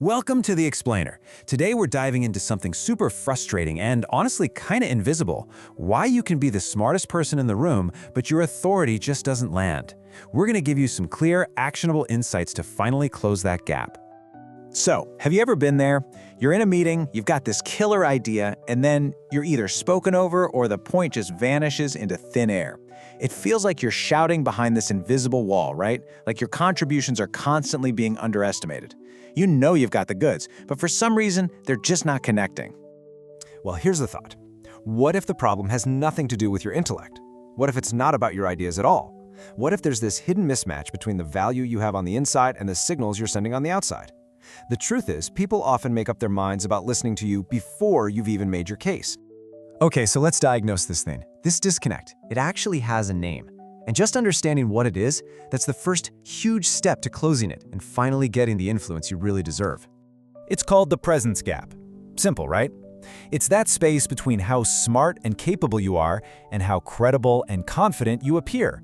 Welcome to The Explainer. Today we're diving into something super frustrating and honestly kinda invisible. Why you can be the smartest person in the room, but your authority just doesn't land. We're gonna give you some clear, actionable insights to finally close that gap. So, have you ever been there? You're in a meeting, you've got this killer idea, and then you're either spoken over or the point just vanishes into thin air. It feels like you're shouting behind this invisible wall, right? Like your contributions are constantly being underestimated. You know you've got the goods, but for some reason, they're just not connecting. Well, here's the thought. What if the problem has nothing to do with your intellect? What if it's not about your ideas at all? What if there's this hidden mismatch between the value you have on the inside and the signals you're sending on the outside? The truth is, people often make up their minds about listening to you before you've even made your case. Okay, so let's diagnose this thing. This disconnect, it actually has a name. And just understanding what it is, that's the first huge step to closing it and finally getting the influence you really deserve. It's called the presence gap. Simple, right? It's that space between how smart and capable you are and how credible and confident you appear.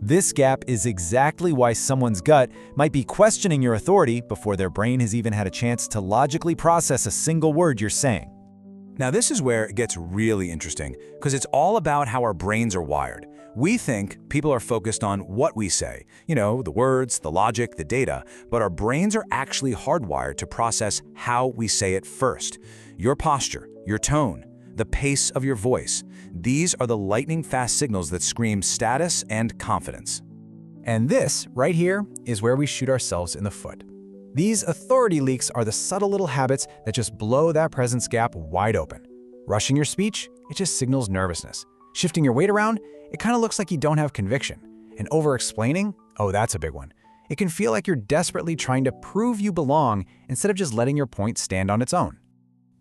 This gap is exactly why someone's gut might be questioning your authority before their brain has even had a chance to logically process a single word you're saying. Now this is where it gets really interesting, because it's all about how our brains are wired. We think people are focused on what we say, the words, the logic, the data, but our brains are actually hardwired to process how we say it first. Your posture, your tone, the pace of your voice. These are the lightning-fast signals that scream status and confidence. And this, right here, is where we shoot ourselves in the foot. These authority leaks are the subtle little habits that just blow that presence gap wide open. Rushing your speech, it just signals nervousness. Shifting your weight around, it kind of looks like you don't have conviction. And over-explaining, oh, that's a big one. It can feel like you're desperately trying to prove you belong instead of just letting your point stand on its own.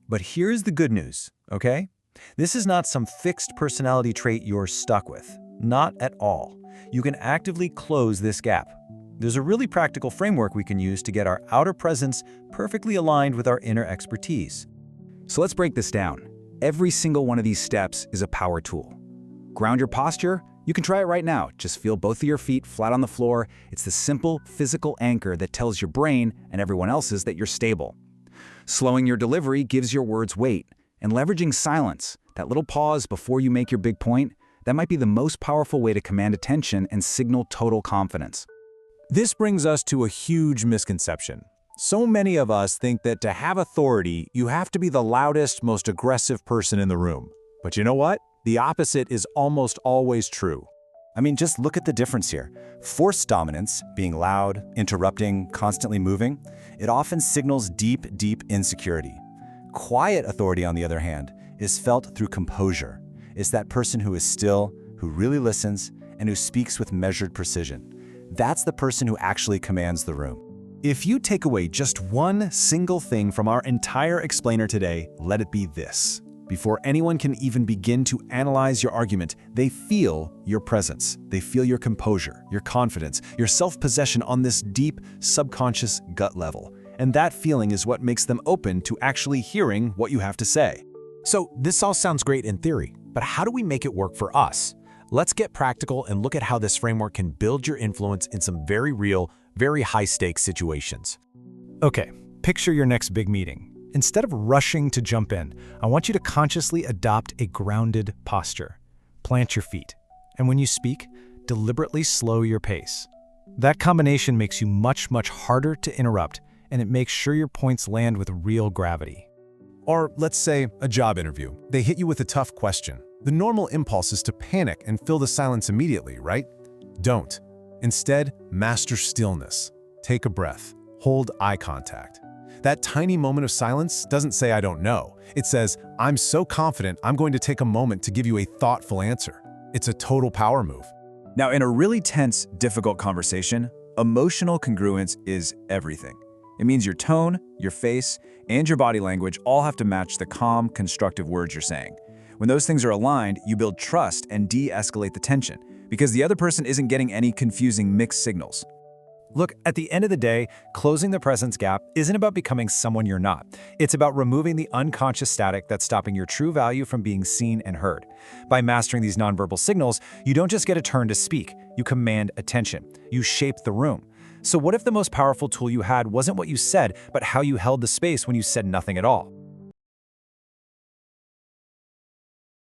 But here's the good news, okay? This is not some fixed personality trait you're stuck with. Not at all. You can actively close this gap. There's a really practical framework we can use to get our outer presence perfectly aligned with our inner expertise. So let's break this down. Every single one of these steps is a power tool. Ground your posture? You can try it right now. Just feel both of your feet flat on the floor. It's the simple physical anchor that tells your brain and everyone else's that you're stable. Slowing your delivery gives your words weight. And leveraging silence, that little pause before you make your big point, that might be the most powerful way to command attention and signal total confidence. This brings us to a huge misconception. So many of us think that to have authority, you have to be the loudest, most aggressive person in the room. But you know what? The opposite is almost always true. I mean, just look at the difference here. Forced dominance, being loud, interrupting, constantly moving, it often signals deep, deep insecurity. Quiet authority, on the other hand, is felt through composure. It's that person who is still, who really listens, and who speaks with measured precision. That's the person who actually commands the room. If you take away just one single thing from our entire explainer today, let it be this. Before anyone can even begin to analyze your argument, they feel your presence. They feel your composure, your confidence, your self-possession on this deep, subconscious gut level. And that feeling is what makes them open to actually hearing what you have to say. So this all sounds great in theory, but how do we make it work for us? Let's get practical and look at how this framework can build your influence in some very real, very high-stakes situations. Okay, picture your next big meeting. Instead of rushing to jump in, I want you to consciously adopt a grounded posture. Plant your feet, and when you speak, deliberately slow your pace. That combination makes you much, much harder to interrupt, and it makes sure your points land with real gravity. Or let's say a job interview. They hit you with a tough question. The normal impulse is to panic and fill the silence immediately, right? Don't. Instead, master stillness. Take a breath. Hold eye contact. That tiny moment of silence doesn't say I don't know. It says, I'm so confident I'm going to take a moment to give you a thoughtful answer. It's a total power move. Now, in a really tense, difficult conversation, emotional congruence is everything. It means your tone, your face, and your body language all have to match the calm, constructive words you're saying. When those things are aligned, you build trust and de-escalate the tension, because the other person isn't getting any confusing mixed signals. Look, at the end of the day, closing the presence gap isn't about becoming someone you're not. It's about removing the unconscious static that's stopping your true value from being seen and heard. By mastering these nonverbal signals, you don't just get a turn to speak, you command attention. You shape the room. So what if the most powerful tool you had wasn't what you said, but how you held the space when you said nothing at all?